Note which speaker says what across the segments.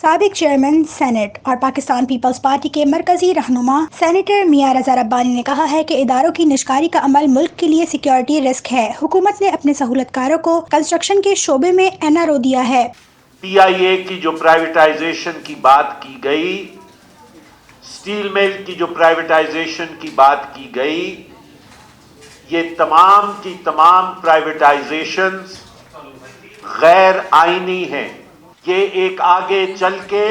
Speaker 1: سابق chairman senate اور Pakistan Peoples party کے مرکزی رہنما سینیٹر میاں رضا ربانی نے کہا ہے کہ اداروں کی نجکاری کا عمل ملک کے لیے سیکیورٹی رسک ہے۔ حکومت نے اپنے سہولت کاروں کو کنسٹرکشن کے شعبے میں NRO دیا ہے۔
Speaker 2: پی آئی اے کی جو پرائیویٹائزیشن کی بات کی گئی، اسٹیل مل کی جو پرائیویٹائزیشن کی بات کی گئی، یہ تمام کی تمام پرائیویٹائزیشنز غیر آئینی ہیں۔ یہ ایک آگے چل کے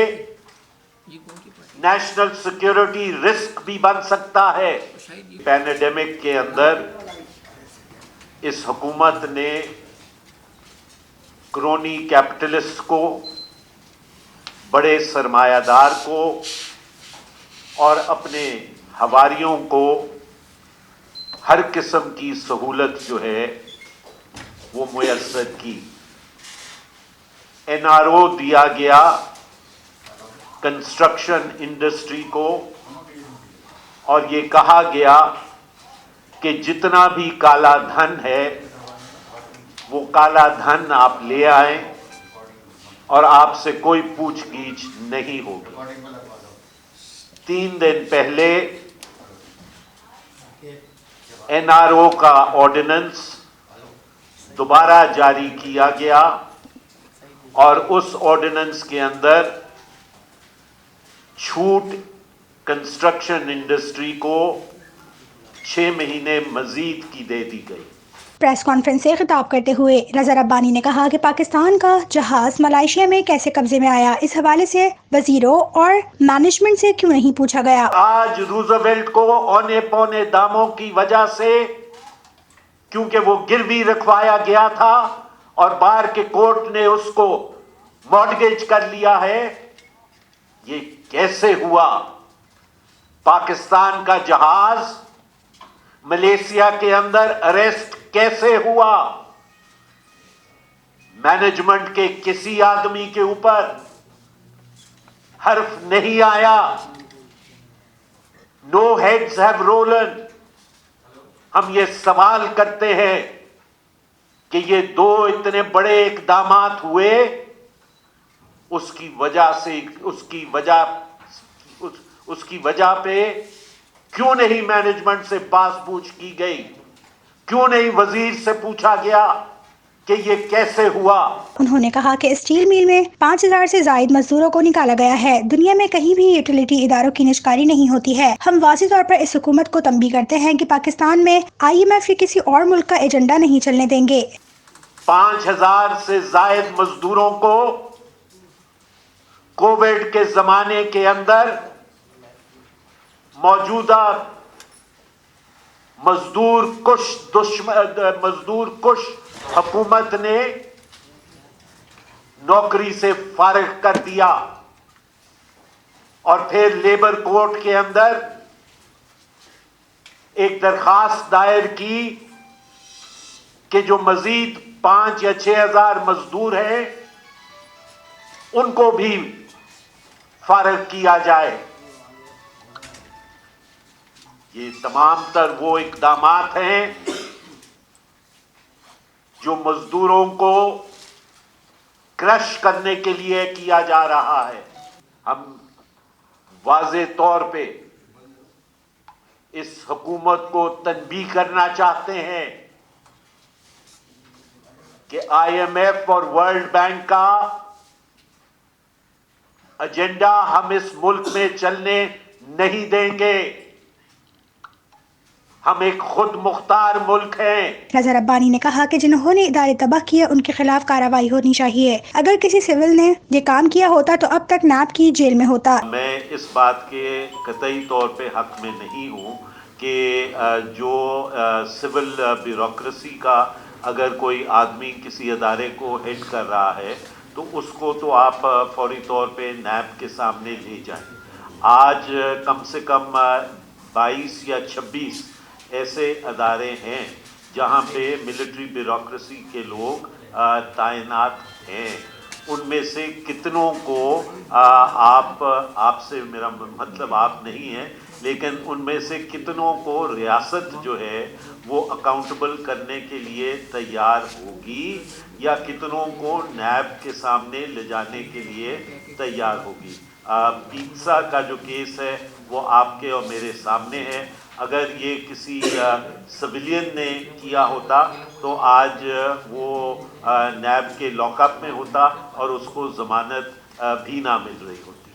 Speaker 2: نیشنل سیکیورٹی رسک بھی بن سکتا ہے۔ پینڈیمک کے اندر اس حکومت نے کرونی کیپٹلسٹ کو، بڑے سرمایہ دار کو اور اپنے حواریوں کو ہر قسم کی سہولت جو ہے وہ میسر کی۔ NRO دیا گیا کنسٹرکشن انڈسٹری کو، اور یہ کہا گیا کہ جتنا بھی کالا دھن ہے وہ کالا دھن آپ لے آئیں اور آپ سے کوئی پوچھ گچھ نہیں ہوگی۔ 3 دن پہلے NRO کا آرڈیننس دوبارہ جاری کیا گیا، اور اس آرڈیننس کے اندر چھوٹ کنسٹرکشن انڈسٹری کو 6 مہینے مزید کی دے دی گئی۔
Speaker 1: پریس کانفرنس سے خطاب کرتے ہوئے رضا ربانی نے کہا کہ پاکستان کا جہاز ملائیشیا میں کیسے قبضے میں آیا، اس حوالے سے وزیروں اور مینجمنٹ سے کیوں نہیں پوچھا گیا۔
Speaker 2: آج روزویلٹ کو اونے پونے داموں کی وجہ سے، کیونکہ وہ گروی رکھوایا گیا تھا اور بار کے کورٹ نے اس کو مارٹگیج کر لیا ہے، یہ کیسے ہوا؟ پاکستان کا جہاز ملیشیا کے اندر اریسٹ کیسے ہوا؟ مینجمنٹ کے کسی آدمی کے اوپر حرف نہیں آیا۔ نو ہیڈز ہیو رولن۔ ہم یہ سوال کرتے ہیں کہ یہ 2 اتنے بڑے اقدامات ہوئے، اس کی وجہ پہ کیوں نہیں مینجمنٹ سے پاس پوچھ کی گئی؟ کیوں نہیں وزیر سے پوچھا گیا کہ یہ کیسے ہوا؟
Speaker 1: انہوں نے کہا کہ اسٹیل میل میں 5000 سے زائد مزدوروں کو نکالا گیا ہے۔ دنیا میں کہیں بھی یوٹیلیٹی اداروں کی نجکاری نہیں ہوتی ہے۔ ہم واضح طور پر اس حکومت کو تنبیہ کرتے ہیں کہ پاکستان میں IMF یا کسی اور ملک کا ایجنڈا نہیں چلنے دیں گے۔
Speaker 2: 5000 سے زائد مزدوروں کو کووڈ کے زمانے کے اندر موجودہ مزدور کش حکومت نے نوکری سے فارغ کر دیا، اور پھر لیبر کورٹ کے اندر ایک درخواست دائر کی کہ جو مزید 5 یا 6000 مزدور ہیں ان کو بھی فارغ کیا جائے۔ یہ تمام تر وہ اقدامات ہیں جو مزدوروں کو کرش کرنے کے لیے کیا جا رہا ہے۔ ہم واضح طور پہ اس حکومت کو تنبیہ کرنا چاہتے ہیں کہ IMF اور ورلڈ بینک کا ایجنڈا ہم اس ملک میں چلنے نہیں دیں گے۔ ہم ایک خود مختار ملک ہیں۔
Speaker 1: رضا ربانی نے کہا کہ جنہوں نے ادارے تباہ کیے ان کے خلاف کارروائی ہونی چاہیے۔ اگر کسی سول نے یہ کام کیا ہوتا تو اب تک نیب کی جیل میں ہوتا۔
Speaker 2: میں اس بات کے قطعی طور پہ حق میں نہیں ہوں کہ جو سول بیوروکریسی کا اگر کوئی آدمی کسی ادارے کو ہیڈ کر رہا ہے تو اس کو تو آپ فوری طور پہ نیب کے سامنے لے جائیں۔ آج کم سے کم 22 یا 26 ایسے ادارے ہیں جہاں پہ ملٹری بیوروکریسی کے لوگ تعینات ہیں۔ ان میں سے کتنوں کو آپ سے میرا مطلب آپ نہیں ہے، لیکن ان میں سے کتنوں کو ریاست جو ہے وہ اکاؤنٹبل کرنے کے لیے تیار ہوگی یا کتنوں کو نیب کے سامنے لے جانے کے لیے تیار ہوگی؟ پیزا کا جو کیس ہے وہ آپ کے اور میرے سامنے ہے. اگر یہ کسی سویلین نے کیا ہوتا تو آج وہ نیب کے لاک اپ میں ہوتا اور اس کو ضمانت بھی نہ مل رہی ہوتی.